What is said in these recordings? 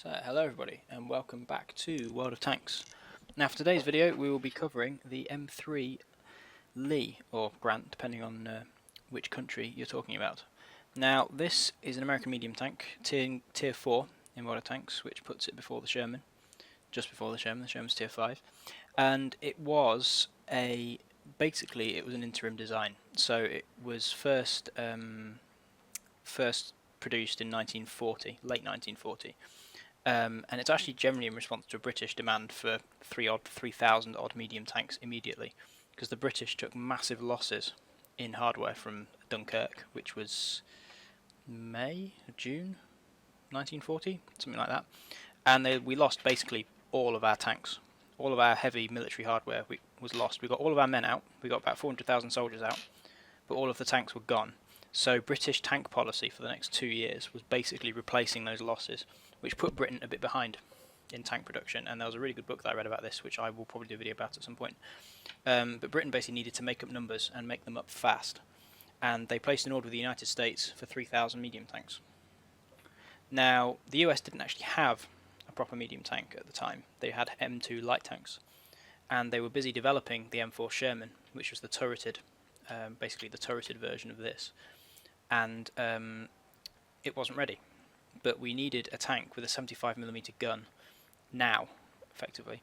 So hello everybody and welcome back to World of Tanks. Now for today's video we will be covering the M3 Lee, or Grant depending on which country you're talking about. Now this is an American medium tank, tier 4 in World of Tanks, which puts it before the Sherman, just before the Sherman's tier 5, and it was basically it was an interim design. So it was first produced in 1940, late 1940. And it's actually generally in response to a British demand for 3,000 odd medium tanks immediately, because the British took massive losses in hardware from Dunkirk, which was June 1940, something like that, and we lost basically all of our tanks. All of our heavy military hardware was lost. We got all of our men out, we got about 400,000 soldiers out, but all of the tanks were gone. So British tank policy for the next 2 years was basically replacing those losses, which put Britain a bit behind in tank production. And there was a really good book that I read about this, which I will probably do a video about at some point. But Britain basically needed to make up numbers and make them up fast. And they placed an order with the United States for 3,000 medium tanks. Now, the US didn't actually have a proper medium tank at the time. They had M2 light tanks. And they were busy developing the M4 Sherman, which was the turreted, basically the turreted version of this. And it wasn't ready. But we needed a tank with a 75mm gun now, effectively.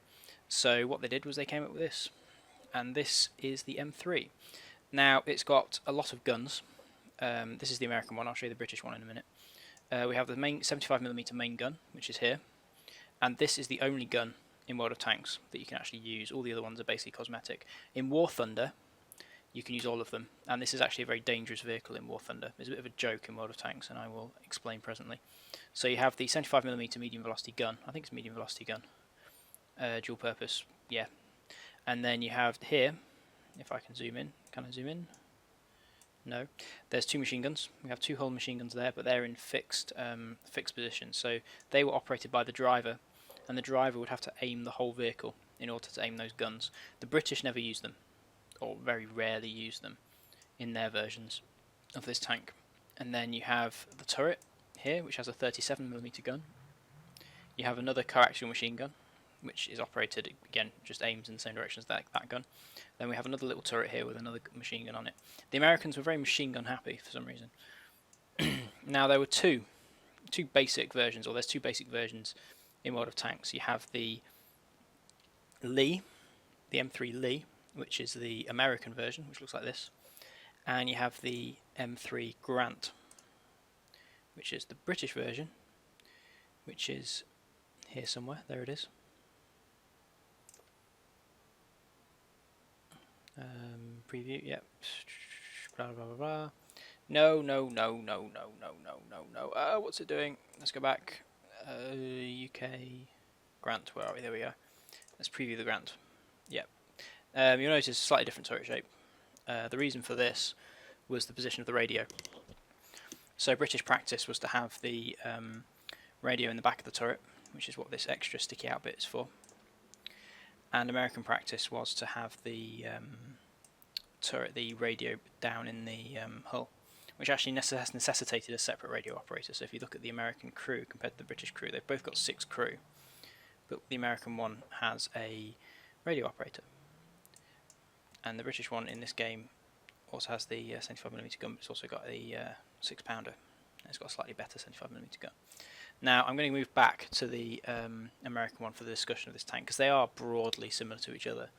So what they did was they came up with this, and this is the M3. Now it's got a lot of guns. This is the American one. I'll show you the British one in a minute. We have the main 75mm main gun, which is here, and this is the only gun in World of Tanks that you can actually use. All the other ones are basically cosmetic. In War Thunder, you can use all of them, and this is actually a very dangerous vehicle in War Thunder. It's a bit of a joke in World of Tanks, and I will explain presently. So you have the 75mm medium velocity gun. I think it's medium velocity gun, dual purpose, yeah. And then you have here, if I can zoom in, can I zoom in? No. There's two machine guns. We have two whole machine guns there, but they're in fixed positions. So they were operated by the driver, and the driver would have to aim the whole vehicle in order to aim those guns. The British never used them, or very rarely use them in their versions of this tank. And then you have the turret here, which has a 37mm gun. You have another coaxial machine gun, which is operated, again, just aims in the same direction as that gun. Then we have another little turret here with another machine gun on it. The Americans were very machine gun happy for some reason. Now there were two basic versions, or there's two basic versions in World of Tanks. You have the Lee, the M3 Lee, which is the American version, which looks like this, and you have the M3 Grant, which is the British version, which is here somewhere. There it is. Preview, yep. Blah blah blah blah. No. What's it doing? Let's go back. UK Grant. Where are we? There we go. Let's preview the Grant. Yep. You'll notice slightly different turret shape. The reason for this was the position of the radio. So British practice was to have the radio in the back of the turret, which is what this extra sticky out bit is for. And American practice was to have the the radio down in the hull, which actually necessitated a separate radio operator. So if you look at the American crew compared to the British crew, they've both got 6 crew, but the American one has a radio operator. And the British one in this game also has the 75mm gun, but it's also got a 6-pounder. It's got a slightly better 75mm gun. Now I'm going to move back to the American one for the discussion of this tank, because they are broadly similar to each other,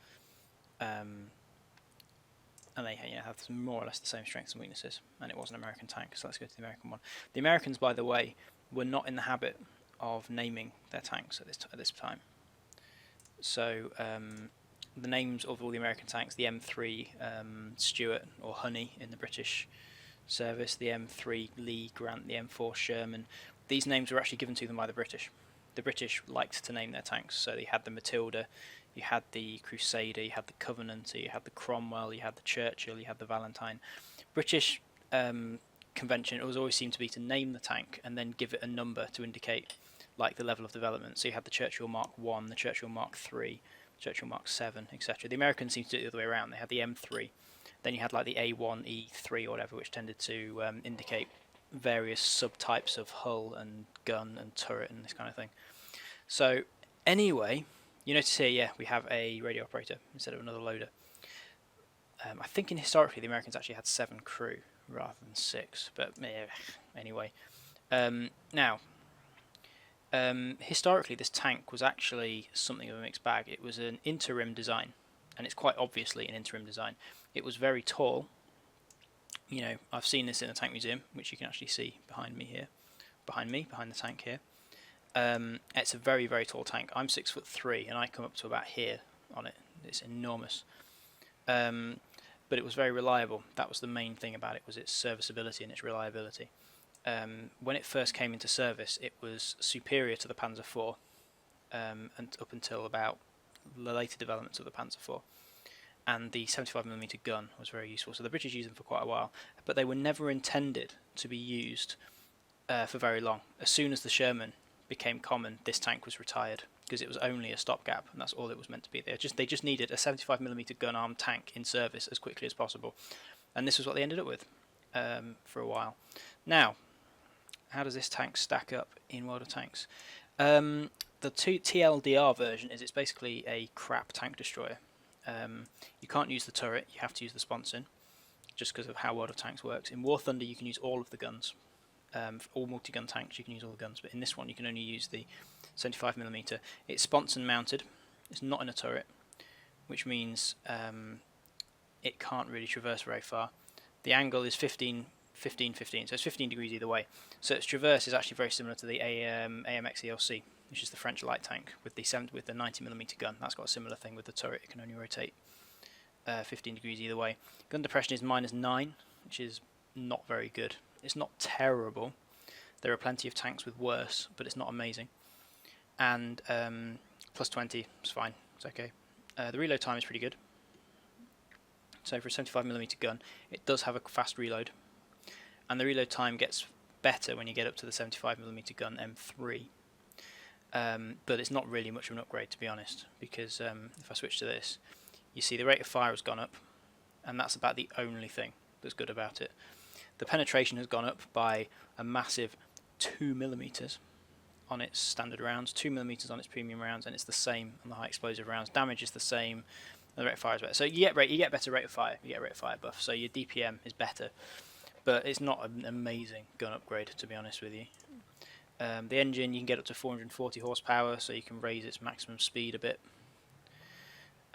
and they have more or less the same strengths and weaknesses. And it was an American tank, so let's go to the American one. The Americans, by the way, were not in the habit of naming their tanks at this time. So the names of all the American tanks: the M3 Stuart or Honey in the British service, the M3 Lee Grant, the M4 Sherman. These names were actually given to them by the British. The British liked to name their tanks, so they had the Matilda, you had the Crusader, you had the Covenanter, you had the Cromwell, you had the Churchill, you had the Valentine. British convention always seemed to be to name the tank and then give it a number to indicate like the level of development. So you had the Churchill Mark 1, the Churchill Mark 3, Churchill Mark 7, etc. The Americans seemed to do it the other way around. They had the M3, then you had like the A1, E3 or whatever, which tended to indicate various subtypes of hull and gun and turret and this kind of thing. So anyway, you notice here, yeah, we have a radio operator instead of another loader. I think historically the Americans actually had 7 crew rather than 6, but anyway. Now, historically this tank was actually something of a mixed bag. It was an interim design, and it's quite obviously an interim design. It was very tall. You know, I've seen this in a tank museum, which you can actually see behind me here, behind the tank here. It's a very, very tall tank. I'm 6'3", and I come up to about here on it. It's enormous. But it was very reliable. That was the main thing about it, was its serviceability and its reliability. When it first came into service, it was superior to the Panzer IV, and up until about the later developments of the Panzer IV. And the 75mm gun was very useful. So the British used them for quite a while, but they were never intended to be used for very long. As soon as the Sherman became common, this tank was retired because it was only a stopgap, and that's all it was meant to be. They just needed a 75mm gun armed tank in service as quickly as possible, and this was what they ended up with for a while. Now, how does this tank stack up in World of Tanks? The TLDR version it's basically a crap tank destroyer. You can't use the turret, you have to use the sponson, just because of how World of Tanks works. In War Thunder you can use all of the guns. For all multi-gun tanks you can use all the guns, but in this one you can only use the 75mm. It's sponson mounted, it's not in a turret, which means it can't really traverse very far. The angle is 15, so it's 15 degrees either way. So its traverse is actually very similar to the AMX ELC, which is the French light tank with the 90mm gun. That's got a similar thing with the turret, it can only rotate 15 degrees either way. Gun depression is -9, which is not very good. It's not terrible. There are plenty of tanks with worse, but it's not amazing. And +20 is fine, it's okay. The reload time is pretty good. So for a 75mm gun, it does have a fast reload, and the reload time gets better when you get up to the 75mm gun M3. But it's not really much of an upgrade, to be honest, because if I switch to this, you see the rate of fire has gone up, and that's about the only thing that's good about it. The penetration has gone up by a massive 2mm on its standard rounds, 2mm on its premium rounds, and it's the same on the high explosive rounds. Damage is the same, and the rate of fire is better. So you get better rate of fire, you get a rate of fire buff, so your DPM is better, but it's not an amazing gun upgrade, to be honest with you. The engine, you can get up to 440 horsepower, so you can raise its maximum speed a bit.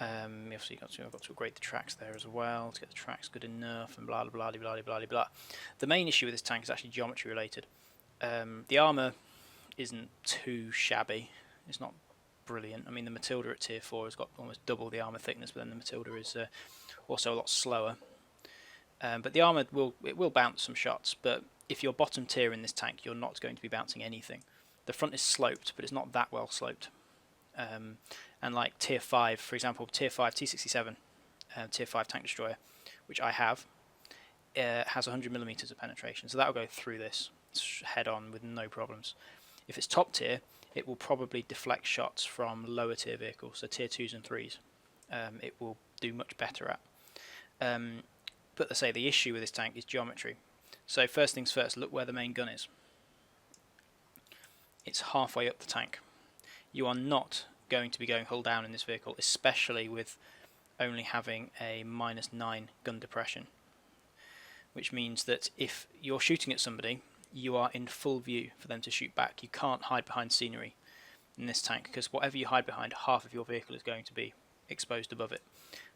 Obviously I've got to upgrade the tracks there as well to get the tracks good enough, and blah blah blah blah blah blah blah. The main issue with this tank is actually geometry related. The armour isn't too shabby, it's not brilliant. I mean, the Matilda at tier 4 has got almost double the armour thickness, but then the Matilda is also a lot slower. But the armour will bounce some shots, but if you're bottom tier in this tank, you're not going to be bouncing anything. The front is sloped, but it's not that well sloped. And like tier 5, for example, tier 5 T67, tier 5 tank destroyer, which I have, has 100mm of penetration, so that will go through this head on with no problems. If it's top tier, it will probably deflect shots from lower tier vehicles, so tier 2s and 3s. It will do much better at. But let's say the issue with this tank is geometry. So first things first, look where the main gun is. It's halfway up the tank. You are not going to be going hull down in this vehicle, especially with only having a -9 gun depression, which means that if you're shooting at somebody, you are in full view for them to shoot back. You can't hide behind scenery in this tank, because whatever you hide behind, half of your vehicle is going to be exposed above it.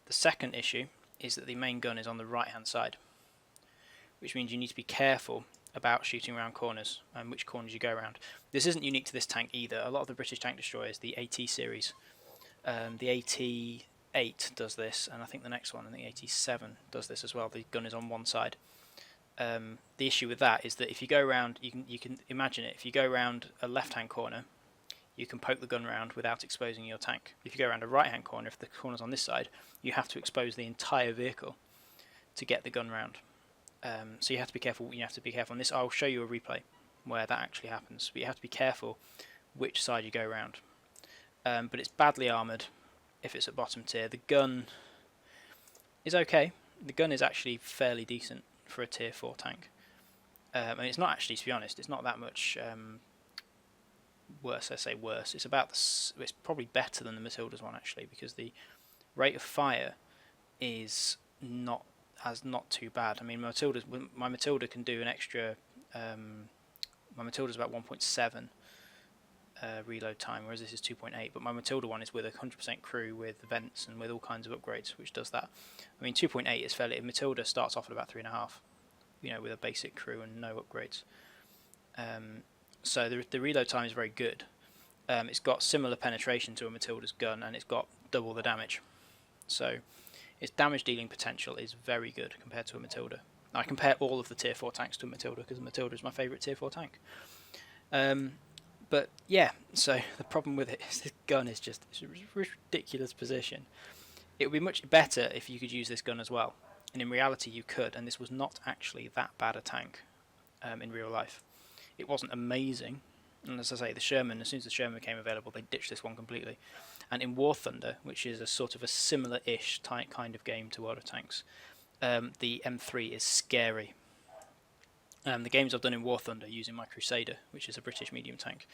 The second issue is that the main gun is on the right hand side, which means you need to be careful about shooting around corners and which corners you go around. This isn't unique to this tank either. A lot of the British tank destroyers, the AT series, the AT8 does this, and I think the next one, the AT7, does this as well. The gun is on one side. The issue with that is that if you go around, you can imagine it, if you go around a left hand corner, you can poke the gun round without exposing your tank. If you go around a right hand corner, if the corner's on this side, you have to expose the entire vehicle to get the gun round. So you have to be careful. You have to be careful on this. I'll show you a replay where that actually happens, but you have to be careful which side you go around. But it's badly armoured if it's at bottom tier. The gun is okay. The gun is actually fairly decent for a tier 4 tank. And it's not actually, to be honest, it's not that much worse. I say worse. It's about it's probably better than the Matilda's one actually, because the rate of fire is not too bad. I mean, my Matilda can do an extra. My Matilda's about 1.7 reload time, whereas this is 2.8. But my Matilda one is with a 100% crew, with vents and with all kinds of upgrades, which does that. I mean, 2.8 is fairly. Matilda starts off at about 3.5, you know, with a basic crew and no upgrades. So the reload time is very good. It's got similar penetration to a Matilda's gun, and it's got double the damage. So its damage dealing potential is very good compared to a Matilda. I compare all of the tier 4 tanks to a Matilda because the Matilda is my favourite tier 4 tank. But yeah, so the problem with it is this gun is just it's a ridiculous position. It would be much better if you could use this gun as well, and in reality you could, and this was not actually that bad a tank in real life. It wasn't amazing, and as I say, the Sherman, as soon as the Sherman became available, they ditched this one completely. And in War Thunder, which is a sort of a similar-ish kind of game to World of Tanks, the M3 is scary. The games I've done in War Thunder using my Crusader, which is a British medium tank,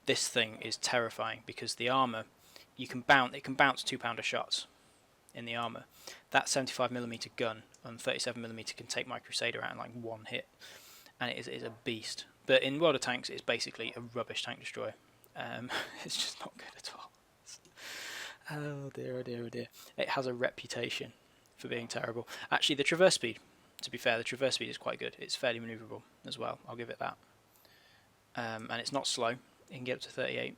this thing is terrifying because the armour, it can bounce 2-pounder shots in the armour. That 75mm gun and 37mm can take my Crusader out in like one hit, and it is a beast. But in World of Tanks, it's basically a rubbish tank destroyer. It's just not good at all. Oh dear, oh dear, oh dear. It has a reputation for being terrible. Actually, the traverse speed, to be fair, the traverse speed is quite good. It's fairly manoeuvrable as well, I'll give it that. And it's not slow. It can get up to 38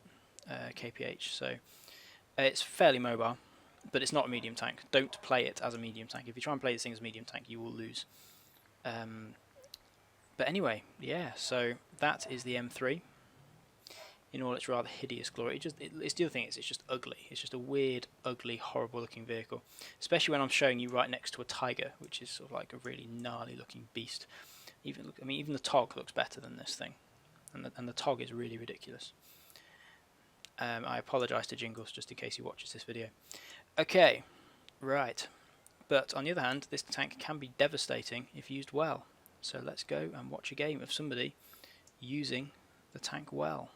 kph, so it's fairly mobile, but it's not a medium tank. Don't play it as a medium tank. If you try and play this thing as a medium tank, you will lose. But anyway, yeah, so that is the M3 in all its rather hideous glory. It's the other thing is it's just ugly. It's just a weird, ugly, horrible looking vehicle, especially when I'm showing you right next to a Tiger, which is sort of like a really gnarly looking beast. Even the Tog looks better than this thing, and the Tog is really ridiculous. I apologise to Jingles just in case he watches this video. Okay, right. But on the other hand, this tank can be devastating if used well. So let's go and watch a game of somebody using the tank well.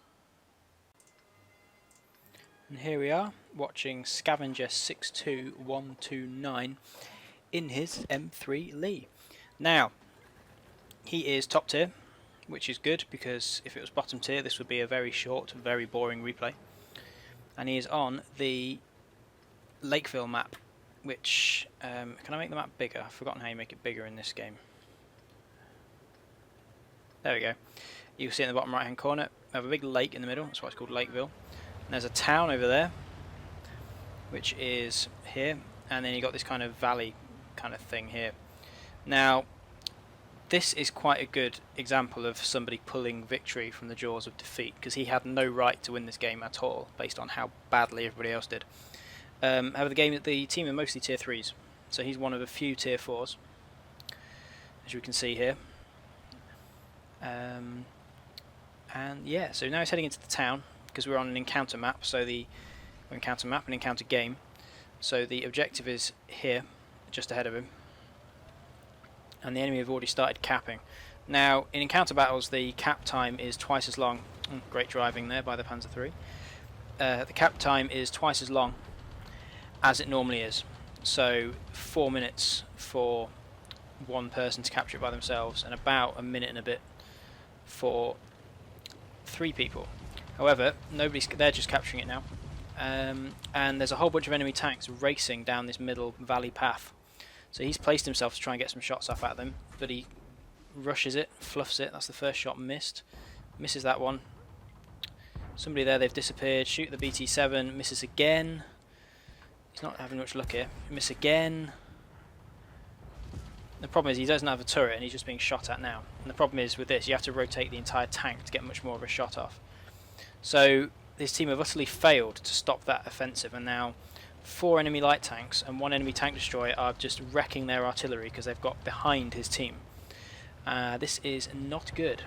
And here we are, watching Scavenger 62129 in his M3 Lee. Now, he is top tier, which is good, because if it was bottom tier, this would be a very short, very boring replay. And he is on the Lakeville map, which, can I make the map bigger? I've forgotten how you make it bigger in this game. There we go. You can see in the bottom right hand corner, we have a big lake in the middle, that's why it's called Lakeville. And there's a town over there, which is here, and then you've got this kind of valley kind of thing here. Now, this is quite a good example of somebody pulling victory from the jaws of defeat, because he had no right to win this game at all, based on how badly everybody else did. However, the team are mostly tier 3s, so he's one of a few tier 4s, as you can see here. And yeah, so now he's heading into the town, because we're on an encounter map, so an encounter game. So the objective is here, just ahead of him, and the enemy have already started capping. Now, in encounter battles, the cap time is twice as long. Great driving there by the Panzer III. The cap time is twice as long as it normally is. So 4 minutes for one person to capture it by themselves, and about a minute and a bit for 3 people. However, they're just capturing it now, and there's a whole bunch of enemy tanks racing down this middle valley path. So he's placed himself to try and get some shots off at them, but he rushes it, fluffs it. That's the first shot missed. Misses that one. Somebody there, they've disappeared. Shoot the BT-7, misses again. He's not having much luck here. Miss again. The problem is he doesn't have a turret and he's just being shot at now. And the problem is with this, you have to rotate the entire tank to get much more of a shot off. So this team have utterly failed to stop that offensive, and now 4 enemy light tanks and 1 enemy tank destroyer are just wrecking their artillery because they've got behind his team. This is not good.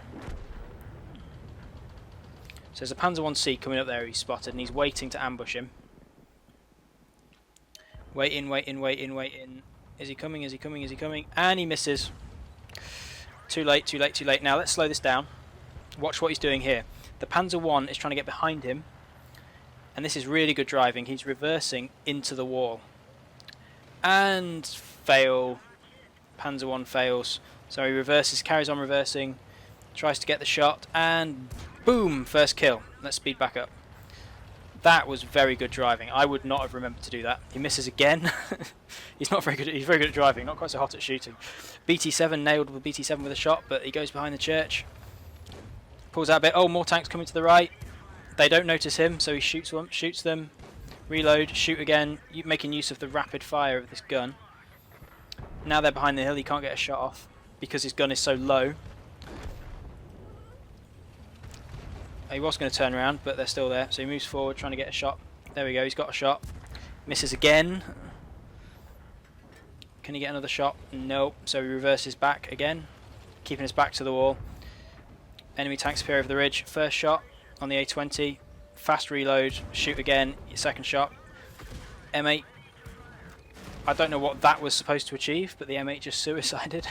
So there's a Panzer 1C coming up there he's spotted, and he's waiting to ambush him. Wait in. Is he coming? Is he coming? Is he coming? And he misses. Too late, too late, too late. Now let's slow this down. Watch what he's doing here. The Panzer 1 is trying to get behind him. And this is really good driving. He's reversing into the wall. And fail. Panzer 1 fails. So he reverses, carries on reversing. Tries to get the shot. And boom! First kill. Let's speed back up. That was very good driving. I would not have remembered to do that. He misses again. He's not very good. He's very good at driving. Not quite so hot at shooting. BT7 nailed with BT7 with a shot, but he goes behind the church. Pulls out a bit. Oh, more tanks coming to the right. They don't notice him, so he shoots them. Reload. Shoot again. Making use of the rapid fire of this gun. Now they're behind the hill. He can't get a shot off because his gun is so low. He was going to turn around, but they're still there. So he moves forward, trying to get a shot. There we go, he's got a shot. Misses again. Can he get another shot? No. So he reverses back again, keeping his back to the wall. Enemy tanks appear over the ridge. First shot on the A20. Fast reload. Shoot again. Second shot. M8. I don't know what that was supposed to achieve, but the M8 just suicided.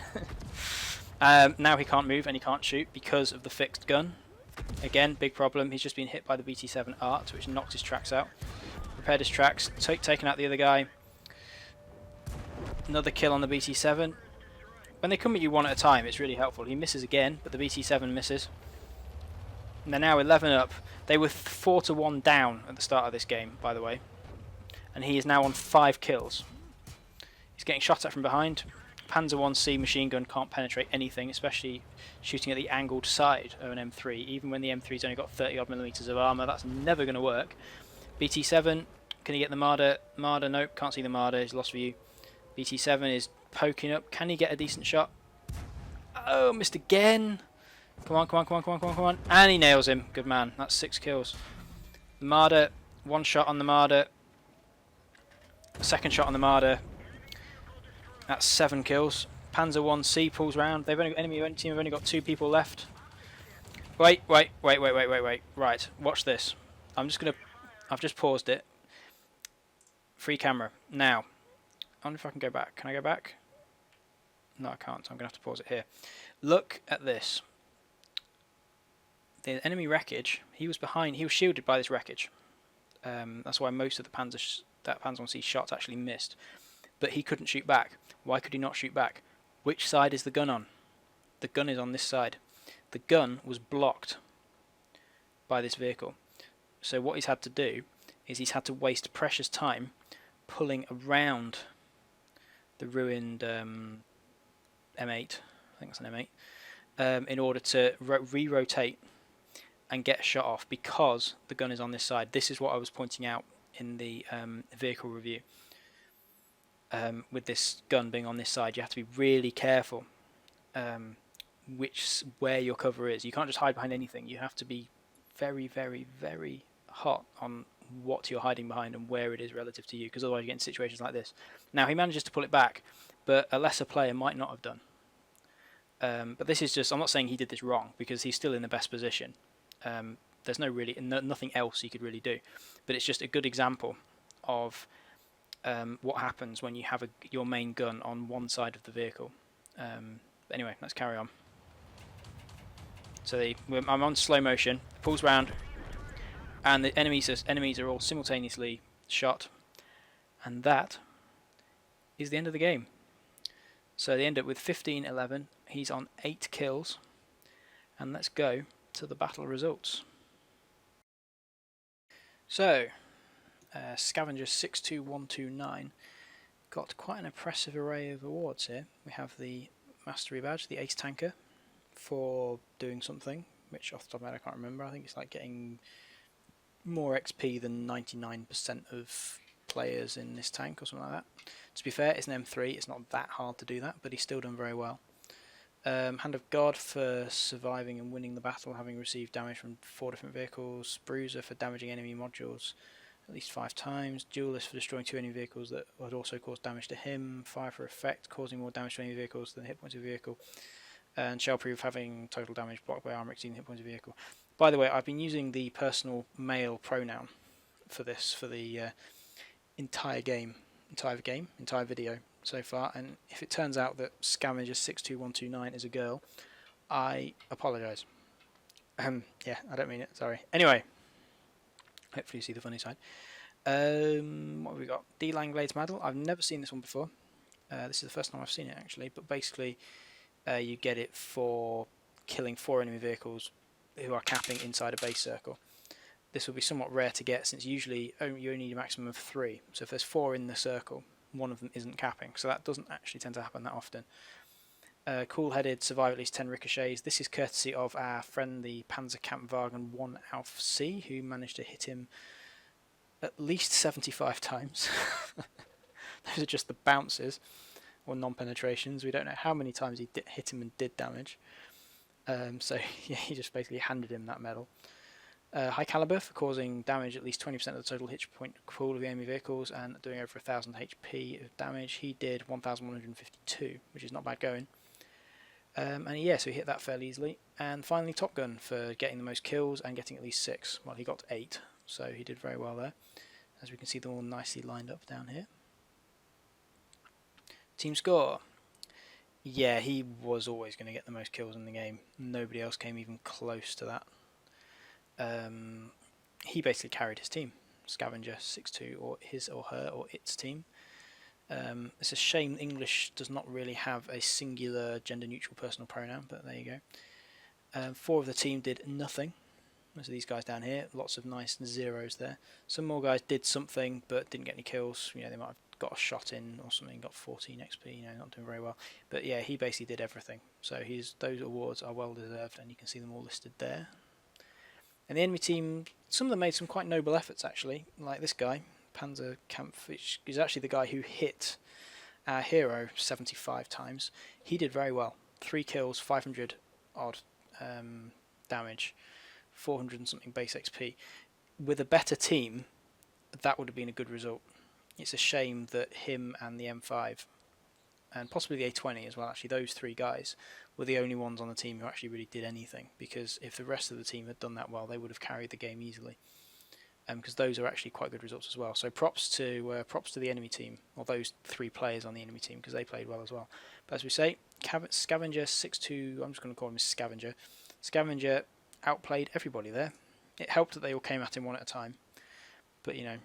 Now he can't move and he can't shoot because of the fixed gun. Again, big problem. He's just been hit by the BT7 ART, which knocked his tracks out. Repaired his tracks, taken out the other guy. Another kill on the BT7. When they come at you one at a time, it's really helpful. He misses again, but the BT7 misses. And they're now 11 up. They were 4-1 down at the start of this game, by the way. And he is now on 5 kills. He's getting shot at from behind. Panzer 1C machine gun can't penetrate anything, especially shooting at the angled side of an M3. Even when the M3's only got 30 odd millimeters of armour, that's never going to work. BT7, can he get the Marder? Marder, nope, can't see the Marder, he's lost view. BT7 is poking up, can he get a decent shot? Oh, missed again. Come on, come on, come on, come on, come on, come on. And he nails him, good man, that's 6 kills. The Marder, one shot on the Marder. Second shot on the Marder. That's 7 kills. Panzer 1C pulls round. They've only enemy team have only got 2 people left. Wait. Right, watch this. I've just paused it. Free camera. Now, I wonder if I can go back. Can I go back? No, I can't. I'm gonna have to pause it here. Look at this. The enemy wreckage. He was shielded by this wreckage. That's why most of the Panzer 1C shots actually missed. But he couldn't shoot back. Why could he not shoot back? Which side is the gun on? The gun is on this side. The gun was blocked by this vehicle. So what he's had to do is he's had to waste precious time pulling around the ruined M8. I think it's an M8. In order to re-rotate and get a shot off because the gun is on this side. This is what I was pointing out in the vehicle review. With this gun being on this side, you have to be really careful where your cover is. You can't just hide behind anything. You have to be very, very, very hot on what you're hiding behind and where it is relative to you, because otherwise you get in situations like this. Now he manages to pull it back, but a lesser player might not have done. But this is just, I'm not saying he did this wrong, because he's still in the best position. There's nothing else he could really do, but it's just a good example of what happens when you have your main gun on one side of the vehicle. Anyway, let's carry on. So I'm on slow motion, pulls round, and the enemies are all simultaneously shot, and that is the end of the game. So they end up with 15-11. He's on 8 kills, and let's go to the battle results. So Scavenger 62129 got quite an impressive array of awards here. We have the Mastery Badge, the Ace Tanker, for doing something, which off the top of my head I can't remember. I think it's like getting more XP than 99% of players in this tank or something like that. To be fair, it's an M3, it's not that hard to do that, but he's still done very well. Hand of God for surviving and winning the battle, having received damage from 4 different vehicles. Bruiser for damaging enemy modules at least 5 times. Duelist for destroying 2 enemy vehicles that would also cause damage to him. Fire for effect, causing more damage to enemy vehicles than the hit points of the vehicle. And Shellproof, having total damage blocked by armor exceeding the hit points of the vehicle. By the way, I've been using the personal male pronoun for this, for the entire video so far, and if it turns out that Scavenger 62129 is a girl, I apologise. Yeah, I don't mean it, sorry. Anyway, hopefully you see the funny side. What have we got? D Langlade's Medal. I've never seen this one before. This is the first time I've seen it actually, but basically you get it for killing 4 enemy vehicles who are capping inside a base circle. This will be somewhat rare to get since usually you only need a maximum of 3. So if there's 4 in the circle, one of them isn't capping. So that doesn't actually tend to happen that often. Cool-headed, survive at least 10 ricochets. This is courtesy of our friend the Panzerkampfwagen 1 Alf C, who managed to hit him at least 75 times. Those are just the bounces or non-penetrations. We don't know how many times he hit him and did damage. So yeah, he just basically handed him that medal. High caliber for causing damage at least 20% of the total hit point pool of the enemy vehicles and doing over 1000 HP of damage. He did 1152, which is not bad going. And yeah, so he hit that fairly easily. And finally, Top Gun for getting the most kills and getting at least 6. Well, he got 8, so he did very well there. As we can see, they're all nicely lined up down here. Team score. Yeah, he was always going to get the most kills in the game. Nobody else came even close to that. He basically carried his team. Scavenger 6-2, or his or her or its team. It's a shame English does not really have a singular gender-neutral personal pronoun, but there you go. 4 of the team did nothing. Those are these guys down here. Lots of nice zeros there. Some more guys did something, but didn't get any kills. You know, they might have got a shot in or something, got 14 XP. You know, not doing very well. But yeah, he basically did everything. So those awards are well deserved, and you can see them all listed there. And the enemy team, some of them made some quite noble efforts actually, like this guy, Panzerkampf, which is actually the guy who hit our hero 75 times. He did very well. 3 kills, 500 odd damage, 400 and something base XP. With a better team, that would have been a good result. It's a shame that him and the M5, and possibly the A20 as well, actually those 3 guys were the only ones on the team who actually really did anything, because if the rest of the team had done that well, they would have carried the game easily. Because those are actually quite good results as well. So props to the enemy team, or those 3 players on the enemy team, because they played well as well. But as we say, Scavenger 6-2, I'm just going to call him Scavenger. Scavenger outplayed everybody there. It helped that they all came at him one at a time, but you know,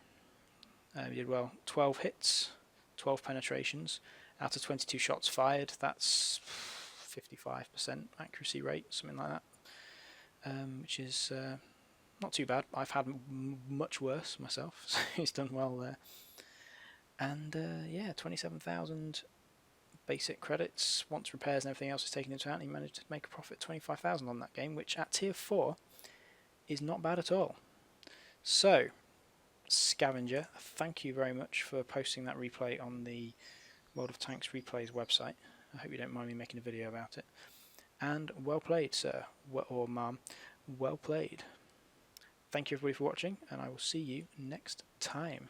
he did well. 12 hits, 12 penetrations out of 22 shots fired. That's 55% accuracy rate, something like that, which is not too bad. I've had much worse myself, so he's done well there. And yeah, 27,000 basic credits. Once repairs and everything else is taken into account, he managed to make a profit 25,000 on that game, which at tier 4 is not bad at all. So, Scavenger, thank you very much for posting that replay on the World of Tanks Replays website. I hope you don't mind me making a video about it. And well played, sir, or ma'am. Well played. Thank you everybody for watching, and I will see you next time.